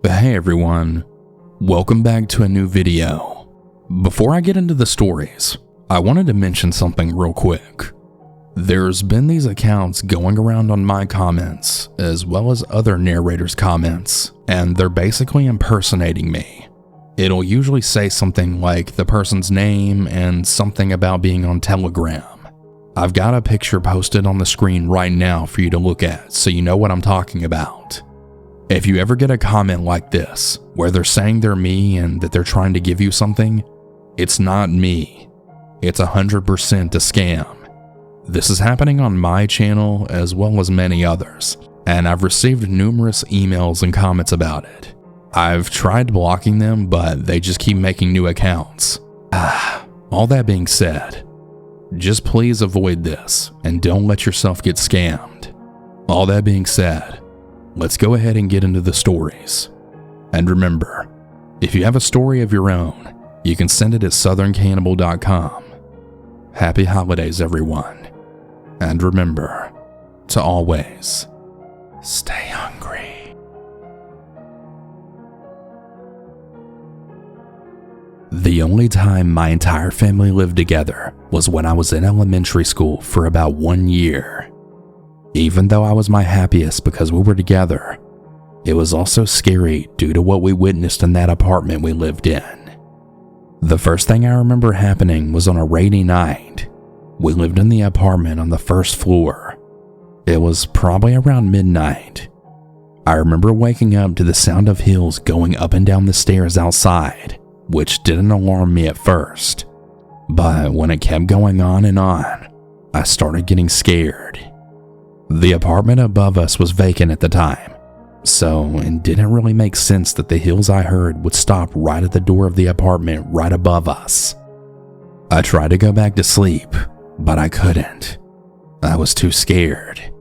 Hey everyone, welcome back to a new video. Before I get into the stories, I wanted to mention something real quick. There's been these accounts going around on my comments, as well as other narrators' comments, and they're basically impersonating me. It'll usually say something like the person's name and something about being on Telegram. I've got a picture posted on the screen right now for you to look at so you know what I'm talking about. If you ever get a comment like this, where they're saying they're me and that they're trying to give you something, it's not me. It's 100% a scam. This is happening on my channel as well as many others, and I've received numerous emails and comments about it. I've tried blocking them, but they just keep making new accounts. All that being said, just please avoid this and don't let yourself get scammed. All that being said, let's go ahead and get into the stories. And remember, if you have a story of your own, you can send it at southerncannibal.com. Happy holidays, everyone. And remember to always stay hungry. The only time my entire family lived together was when I was in elementary school for about 1 year. Even though I was my happiest because we were together, it was also scary due to what we witnessed in that apartment we lived in. The first thing I remember happening was on a rainy night. We lived in the apartment on the first floor. It was probably around midnight. I remember waking up to the sound of heels going up and down the stairs outside, which didn't alarm me at first. But when it kept going on and on, I started getting scared. The apartment above us was vacant at the time, so it didn't really make sense that the heels I heard would stop right at the door of the apartment right above us. I tried to go back to sleep, but I couldn't. I was too scared.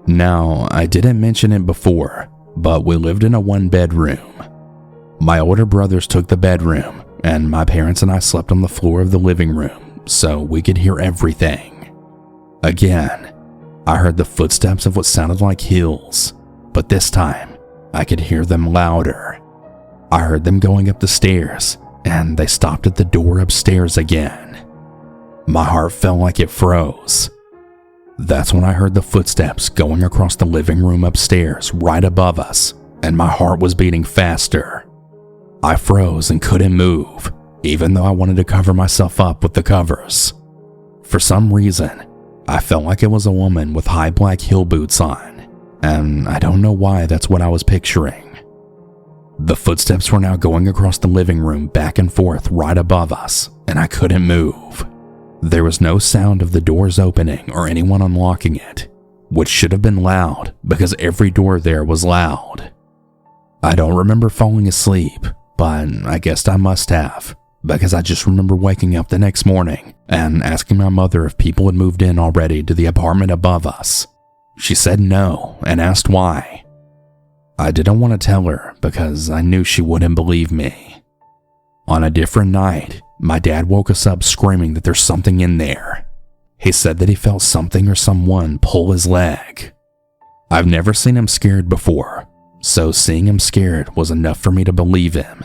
Now, I didn't mention it before, but we lived in a one-bedroom. My older brothers took the bedroom, and my parents and I slept on the floor of the living room, so we could hear everything. Again, I heard the footsteps of what sounded like heels, but this time, I could hear them louder. I heard them going up the stairs, and they stopped at the door upstairs again. My heart felt like it froze. That's when I heard the footsteps going across the living room upstairs right above us, and my heart was beating faster. I froze and couldn't move, even though I wanted to cover myself up with the covers. For some reason, I felt like it was a woman with high black heel boots on, and I don't know why that's what I was picturing. The footsteps were now going across the living room back and forth right above us, and I couldn't move. There was no sound of the doors opening or anyone unlocking it, which should have been loud because every door there was loud. I don't remember falling asleep, but I guess I must have, because I just remember waking up the next morning and asking my mother if people had moved in already to the apartment above us. She said no and asked why. I didn't want to tell her because I knew she wouldn't believe me. On a different night, my dad woke us up screaming that there's something in there. He said that he felt something or someone pull his leg. I've never seen him scared before, so seeing him scared was enough for me to believe him.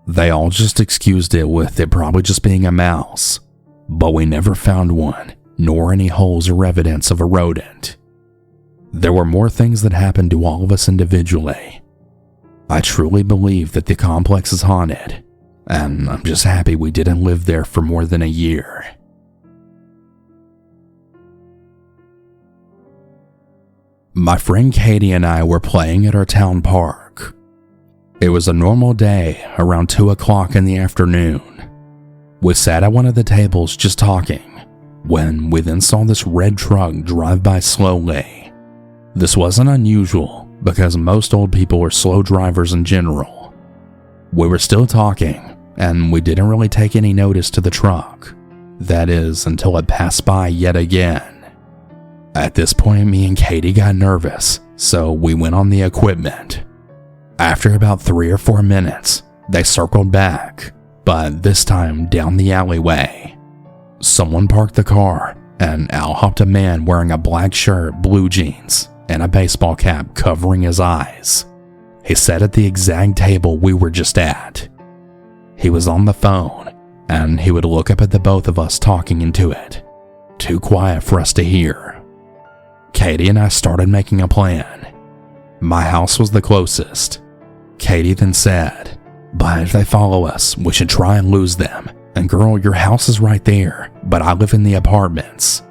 They all just excused it with it probably just being a mouse, but we never found one, nor any holes or evidence of a rodent. There were more things that happened to all of us individually. I truly believe that the complex is haunted, and I'm just happy we didn't live there for more than a year. My friend Katie and I were playing at our town park. It was a normal day around 2 o'clock in the afternoon. We sat at one of the tables just talking, when we then saw this red truck drive by slowly. This wasn't unusual because most old people are slow drivers in general. We were still talking, and we didn't really take any notice to the truck. That is, until it passed by yet again. At this point, me and Katie got nervous, so we went on the equipment. After about 3 or 4 minutes, they circled back, but this time down the alleyway. Someone parked the car, and out hopped a man wearing a black shirt, blue jeans, and a baseball cap covering his eyes. He sat at the exact table we were just at. He was on the phone, and he would look up at the both of us talking into it, too quiet for us to hear. Katie and I started making a plan. My house was the closest. Katie then said, "But if they follow us, we should try and lose them. And girl, your house is right there, but I live in the apartments."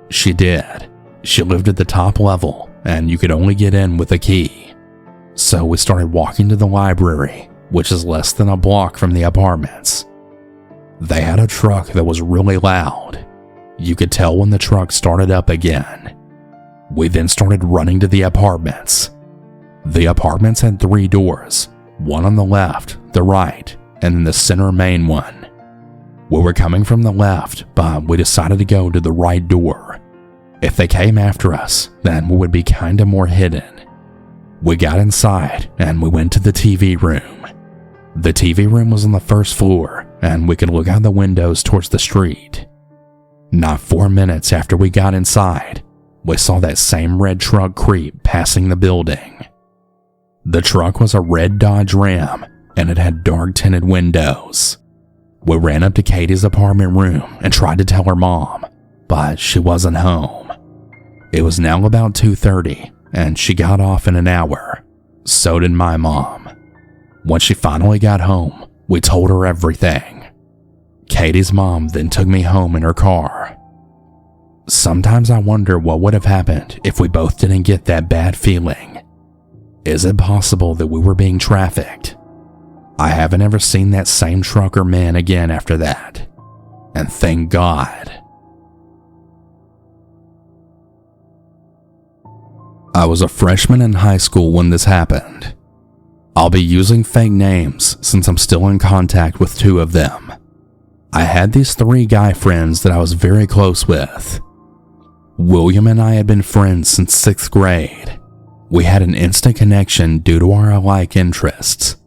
She did. She lived at the top level, and you could only get in with a key. So we started walking to the library, which is less than a block from the apartments. They had a truck that was really loud. You could tell when the truck started up again. We then started running to the apartments. The apartments had 3 doors, one on the left, the right, and then the center main one. We were coming from the left, but we decided to go to the right door. If they came after us, then we would be kinda more hidden. We got inside and we went to the TV room. The TV room was on the first floor, and we could look out the windows towards the street. Not 4 minutes after we got inside, we saw that same red truck creep passing the building. The truck was a red Dodge Ram, and it had dark tinted windows. We ran up to Katie's apartment room and tried to tell her mom, but she wasn't home. It was now about 2:30, and she got off in an hour. So did my mom. When she finally got home, we told her everything. Katie's mom then took me home in her car. Sometimes I wonder what would have happened if we both didn't get that bad feeling. Is it possible that we were being trafficked? I haven't ever seen that same truck or man again after that. And thank God. I was a freshman in high school when this happened. I'll be using fake names since I'm still in contact with 2 of them. I had these 3 guy friends that I was very close with. William and I had been friends since 6th grade. We had an instant connection due to our alike interests.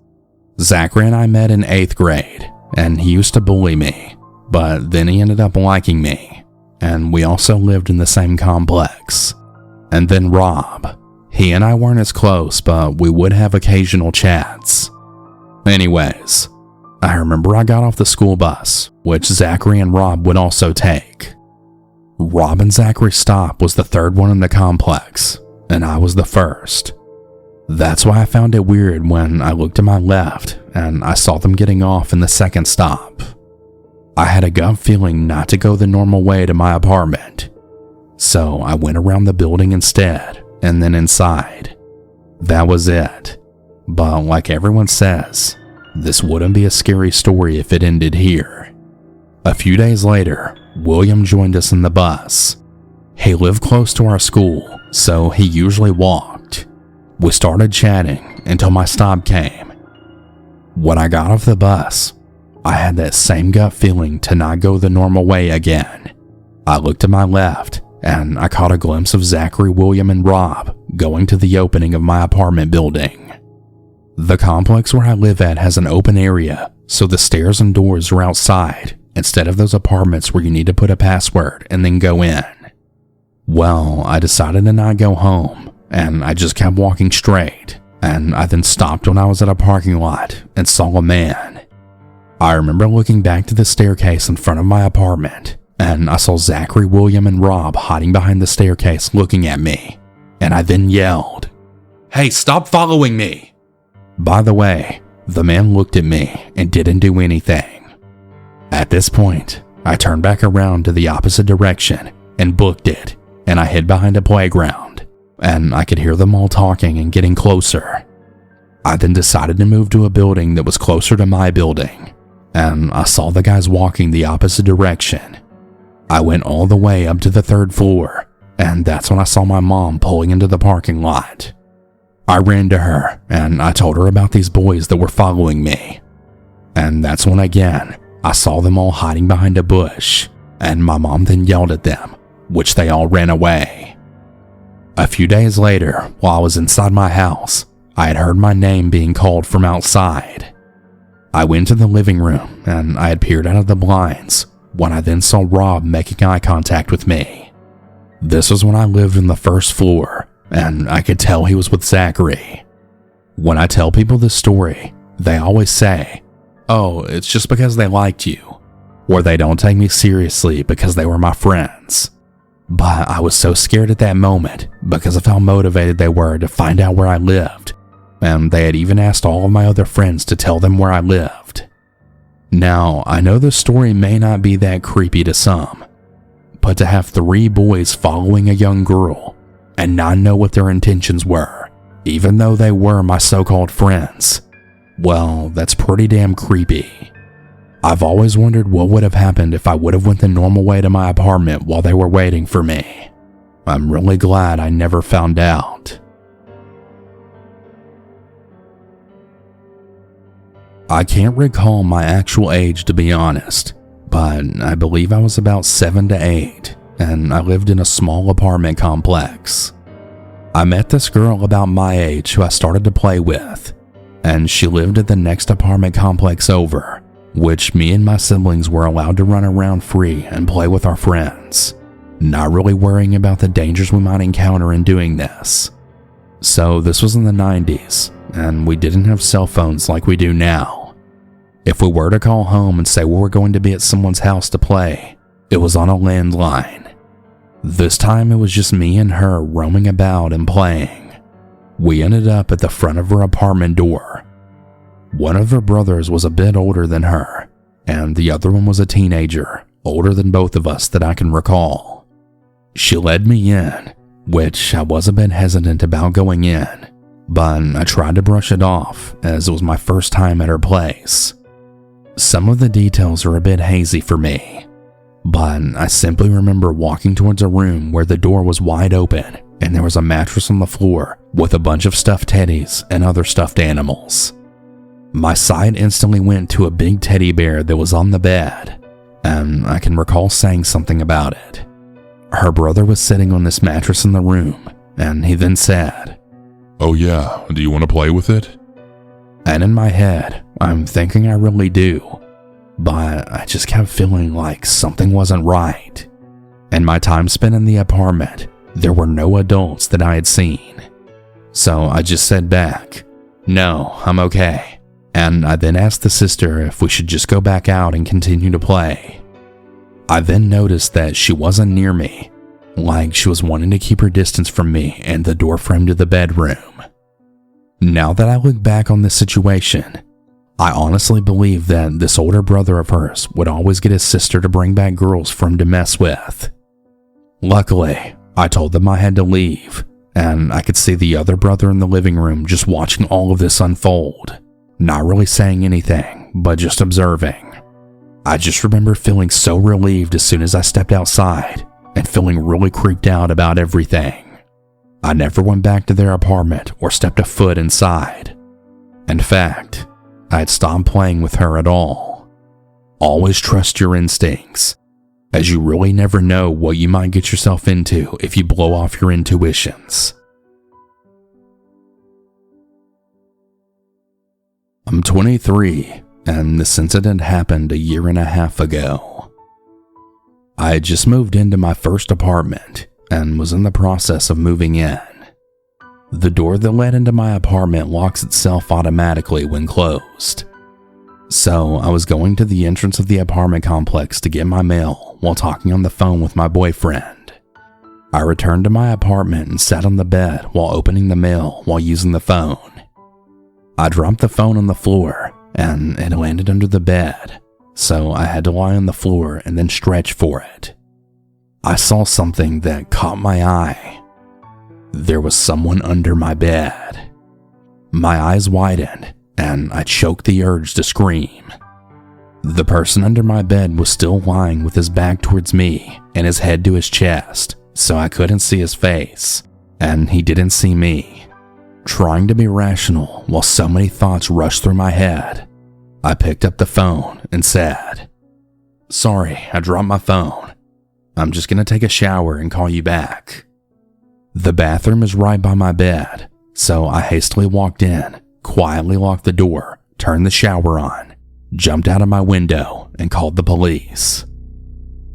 Zachary and I met in 8th grade, and he used to bully me, but then he ended up liking me, and we also lived in the same complex. And then Rob. He and I weren't as close, but we would have occasional chats. Anyways, I remember I got off the school bus, which Zachary and Rob would also take. Rob and Zachary's stop was the 3rd one in the complex, and I was the 1st. That's why I found it weird when I looked to my left and I saw them getting off in the 2nd stop. I had a gut feeling not to go the normal way to my apartment, so I went around the building instead and then inside. That was it. But like everyone says, this wouldn't be a scary story if it ended here. A few days later, William joined us in the bus. He lived close to our school, so he usually walked. We started chatting until my stop came. When I got off the bus, I had that same gut feeling to not go the normal way again. I looked to my left and I caught a glimpse of Zachary, William, and Rob going to the opening of my apartment building. The complex where I live at has an open area, so the stairs and doors are outside instead of those apartments where you need to put a password and then go in. Well, I decided to not go home, and I just kept walking straight, and I then stopped when I was at a parking lot and saw a man. I remember looking back to the staircase in front of my apartment, and I saw Zachary, William, and Rob hiding behind the staircase looking at me, and I then yelled, "Hey, stop following me!" By the way, the man looked at me and didn't do anything. At this point, I turned back around to the opposite direction and booked it, and I hid behind a playground, and I could hear them all talking and getting closer. I then decided to move to a building that was closer to my building, and I saw the guys walking the opposite direction. I went all the way up to the 3rd floor, and that's when I saw my mom pulling into the parking lot. I ran to her, and I told her about these boys that were following me. And that's when again, I saw them all hiding behind a bush, and my mom then yelled at them, which they all ran away. A few days later, while I was inside my house, I had heard my name being called from outside. I went to the living room, and I had peered out of the blinds when I then saw Rob making eye contact with me. This was when I lived on the 1st floor, and I could tell he was with Zachary. When I tell people this story, they always say, "Oh, it's just because they liked you," or they don't take me seriously because they were my friends. But I was so scared at that moment because of how motivated they were to find out where I lived, and they had even asked all of my other friends to tell them where I lived. Now, I know this story may not be that creepy to some, but to have 3 boys following a young girl and not know what their intentions were, even though they were my so-called friends, well, that's pretty damn creepy. I've always wondered what would have happened if I would have went the normal way to my apartment while they were waiting for me. I'm really glad I never found out. I can't recall my actual age, to be honest, but I believe I was about 7 to 8, and I lived in a small apartment complex. I met this girl about my age who I started to play with, and she lived at the next apartment complex over, which me and my siblings were allowed to run around free and play with our friends, not really worrying about the dangers we might encounter in doing this. So this was in the 90s, and we didn't have cell phones like we do now. If we were to call home and say we were going to be at someone's house to play, it was on a landline. This time it was just me and her roaming about and playing. We ended up at the front of her apartment door. One of her brothers was a bit older than her, and the other one was a teenager, older than both of us that I can recall. She led me in, which I was a bit hesitant about going in, but I tried to brush it off as it was my first time at her place. Some of the details are a bit hazy for me, but I simply remember walking towards a room where the door was wide open and there was a mattress on the floor with a bunch of stuffed teddies and other stuffed animals. My sight instantly went to a big teddy bear that was on the bed, and I can recall saying something about it. Her brother was sitting on this mattress in the room, and he then said, "Oh yeah, do you want to play with it?" And in my head, I'm thinking I really do, but I just kept feeling like something wasn't right. In my time spent in the apartment, there were no adults that I had seen. So I just said back, "No, I'm okay." And I then asked the sister if we should just go back out and continue to play. I then noticed that she wasn't near me, like she was wanting to keep her distance from me and the door frame to the bedroom. Now that I look back on this situation, I honestly believe that this older brother of hers would always get his sister to bring back girls for him to mess with. Luckily, I told them I had to leave, and I could see the other brother in the living room just watching all of this unfold. Not really saying anything, but just observing. I just remember feeling so relieved as soon as I stepped outside and feeling really creeped out about everything. I never went back to their apartment or stepped a foot inside. In fact, I had stopped playing with her at all. Always trust your instincts, as you really never know what you might get yourself into if you blow off your intuitions. I'm 23, and this incident happened a 1.5 years ago. I had just moved into my first apartment and was in the process of moving in. The door that led into my apartment locks itself automatically when closed. So I was going to the entrance of the apartment complex to get my mail while talking on the phone with my boyfriend. I returned to my apartment and sat on the bed while opening the mail while using the phone. I dropped the phone on the floor, and it landed under the bed, so I had to lie on the floor and then stretch for it. I saw something that caught my eye. There was someone under my bed. My eyes widened, and I choked the urge to scream. The person under my bed was still lying with his back towards me and his head to his chest, so I couldn't see his face, and he didn't see me. Trying to be rational while so many thoughts rushed through my head, I picked up the phone and said, "Sorry, I dropped my phone. I'm just gonna take a shower and call you back." The bathroom is right by my bed, so I hastily walked in, quietly locked the door, turned the shower on, jumped out of my window, and called the police.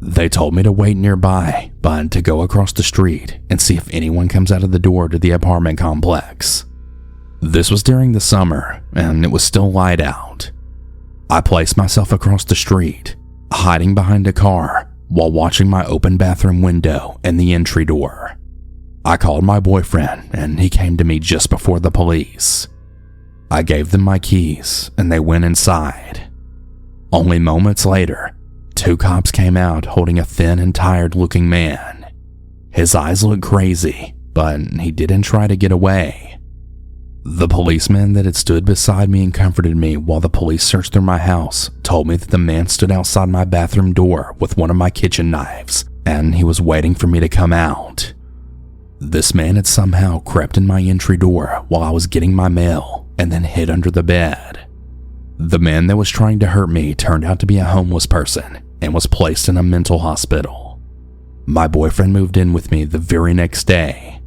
They told me to wait nearby, but to go across the street and see if anyone comes out of the door to the apartment complex. This was during the summer, and it was still light out. I placed myself across the street, hiding behind a car while watching my open bathroom window and the entry door. I called my boyfriend, and he came to me just before the police. I gave them my keys, and they went inside. Only moments later, 2 cops came out holding a thin and tired-looking man. His eyes looked crazy, but he didn't try to get away. The policeman that had stood beside me and comforted me while the police searched through my house told me that the man stood outside my bathroom door with one of my kitchen knives, and he was waiting for me to come out. This man had somehow crept in my entry door while I was getting my mail and then hid under the bed. The man that was trying to hurt me turned out to be a homeless person and was placed in a mental hospital. My boyfriend moved in with me the very next day.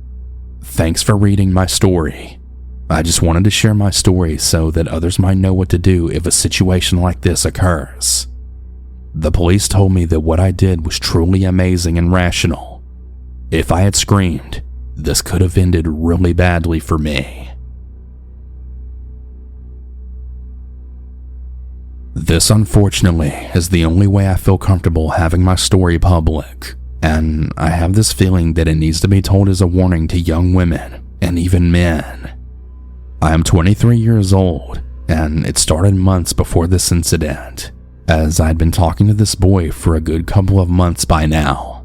Thanks for reading my story. I just wanted to share my story so that others might know what to do if a situation like this occurs. The police told me that what I did was truly amazing and rational. If I had screamed, this could have ended really badly for me. This, unfortunately, is the only way I feel comfortable having my story public, and I have this feeling that it needs to be told as a warning to young women and even men. I am 23 years old, and it started months before this incident, as I'd been talking to this boy for a good couple of months by now.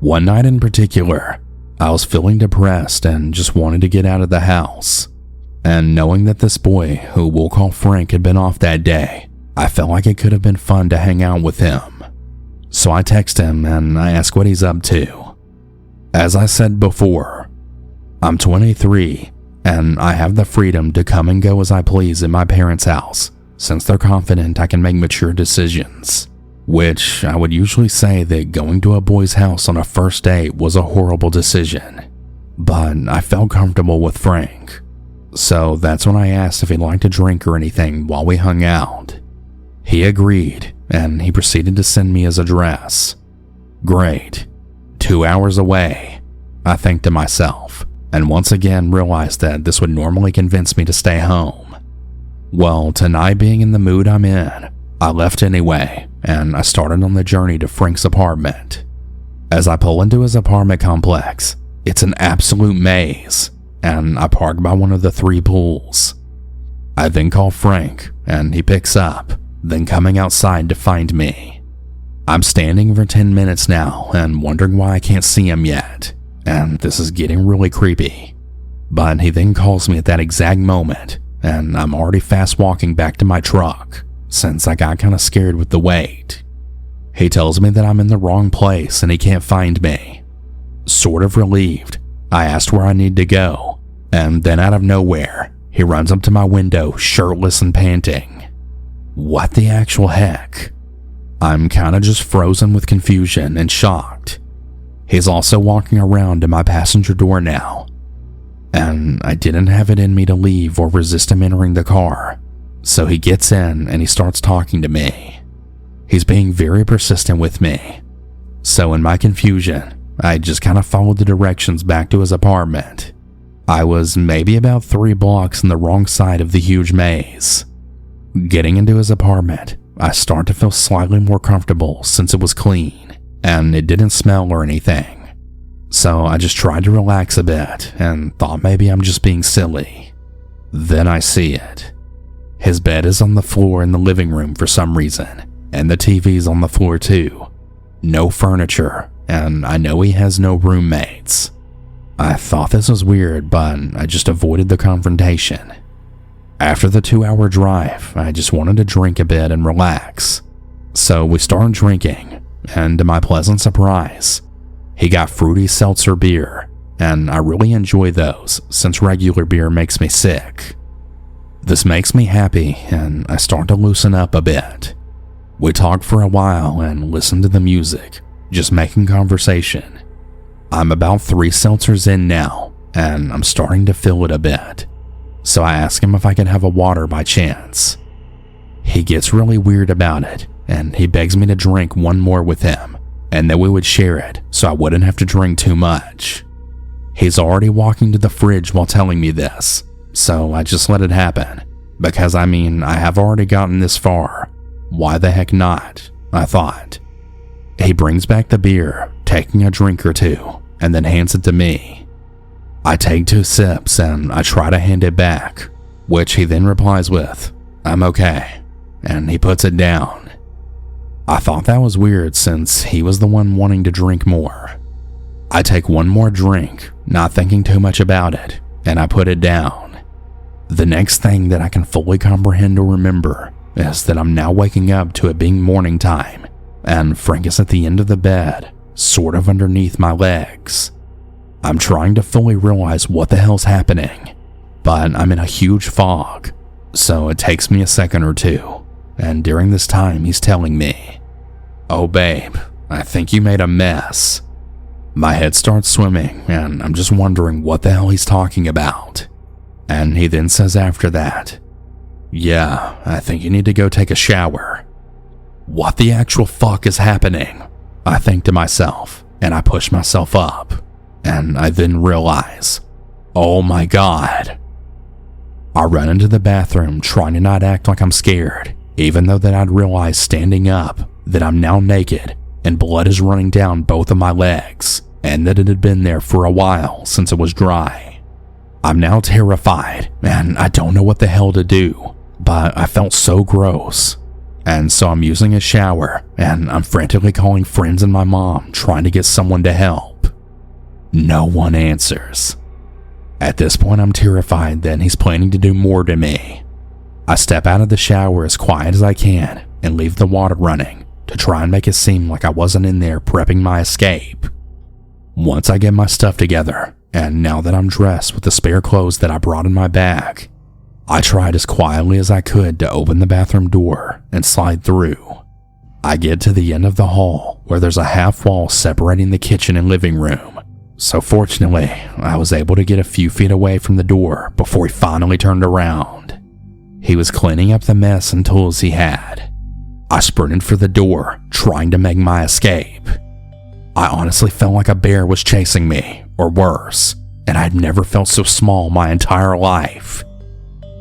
One night in particular, I was feeling depressed and just wanted to get out of the house, and knowing that this boy, who we'll call Frank, had been off that day, I felt like it could have been fun to hang out with him. So I text him and I ask what he's up to. As I said before, I'm 23 and I have the freedom to come and go as I please in my parents' house, since they're confident I can make mature decisions. Which I would usually say that going to a boy's house on a first date was a horrible decision, but I felt comfortable with Frank. So that's when I asked if he'd like to drink or anything while we hung out. He agreed, and he proceeded to send me his address. Great. 2 hours away, I think to myself, and once again realized that this would normally convince me to stay home. Well, tonight being in the mood I'm in, I left anyway, and I started on the journey to Frank's apartment. As I pull into his apartment complex, it's an absolute maze, and I park by one of the 3 pools. I then call Frank, and he picks up, then coming outside to find me. I'm standing for 10 minutes now and wondering why I can't see him yet, and this is getting really creepy. But he then calls me at that exact moment, and I'm already fast walking back to my truck, since I got kind of scared with the wait. He tells me that I'm in the wrong place and he can't find me. Sort of relieved, I asked where I need to go, and then out of nowhere, he runs up to my window shirtless and panting. What the actual heck? I'm kinda just frozen with confusion and shocked. He's also walking around to my passenger door now, and I didn't have it in me to leave or resist him entering the car, so he gets in and he starts talking to me. He's being very persistent with me, so in my confusion, I just kinda followed the directions back to his apartment. I was maybe about 3 blocks on the wrong side of the huge maze. Getting into his apartment, I start to feel slightly more comfortable since it was clean, and it didn't smell or anything. So I just tried to relax a bit and thought maybe I'm just being silly. Then I see it. His bed is on the floor in the living room for some reason, and the TV's on the floor too. No furniture, and I know he has no roommates. I thought this was weird, but I just avoided the confrontation. After the 2-hour drive, I just wanted to drink a bit and relax. So we started drinking, and to my pleasant surprise, he got fruity seltzer beer, and I really enjoy those since regular beer makes me sick. This makes me happy, and I start to loosen up a bit. We talk for a while and listen to the music, just making conversation. I'm about 3 seltzers in now, and I'm starting to feel it a bit. So I ask him if I can have a water by chance. He gets really weird about it, and he begs me to drink one more with him, and that we would share it so I wouldn't have to drink too much. He's already walking to the fridge while telling me this, so I just let it happen. Because I have already gotten this far. Why the heck not? I thought. He brings back the beer, taking a drink or two, and then hands it to me. I take 2 sips and I try to hand it back, which he then replies with, "I'm okay," and he puts it down. I thought that was weird since he was the one wanting to drink more. I take 1 more drink, not thinking too much about it, and I put it down. The next thing that I can fully comprehend or remember is that I'm now waking up to it being morning time, and Frank is at the end of the bed, sort of underneath my legs. I'm trying to fully realize what the hell's happening, but I'm in a huge fog, so it takes me a second or two, and during this time he's telling me, "Oh babe, I think you made a mess." My head starts swimming, and I'm just wondering what the hell he's talking about. And he then says after that, "Yeah, I think you need to go take a shower." What the actual fuck is happening? I think to myself, and I push myself up, and I then realize, oh my god. I run into the bathroom trying to not act like I'm scared, even though that I'd realized standing up that I'm now naked and blood is running down both of my legs, and that it had been there for a while since it was dry. I'm now terrified, and I don't know what the hell to do, but I felt so gross. And so I'm using a shower, and I'm frantically calling friends and my mom trying to get someone to help. No one answers. At this point I'm terrified that he's planning to do more to me. I step out of the shower as quiet as I can and leave the water running to try and make it seem like I wasn't in there prepping my escape. Once I get my stuff together, and now that I'm dressed with the spare clothes that I brought in my bag, I tried as quietly as I could to open the bathroom door and slide through. I get to the end of the hall where there's a half wall separating the kitchen and living room, so fortunately I was able to get a few feet away from the door before he finally turned around. He was cleaning up the mess and tools he had. I sprinted for the door, trying to make my escape. I honestly felt like a bear was chasing me, or worse, and I'd never felt so small my entire life.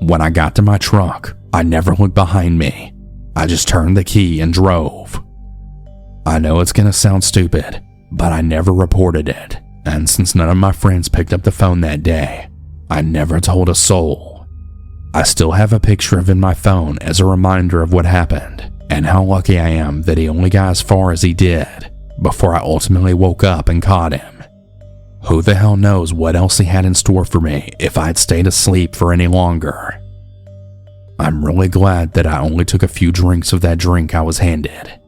When I got to my truck, I never looked behind me. I just turned the key and drove. I know it's gonna sound stupid, but I never reported it, and since none of my friends picked up the phone that day, I never told a soul. I still have a picture of it in my phone as a reminder of what happened, and how lucky I am that he only got as far as he did, before I ultimately woke up and caught him. Who the hell knows what else he had in store for me if I'd stayed asleep for any longer. I'm really glad that I only took a few drinks of that drink I was handed.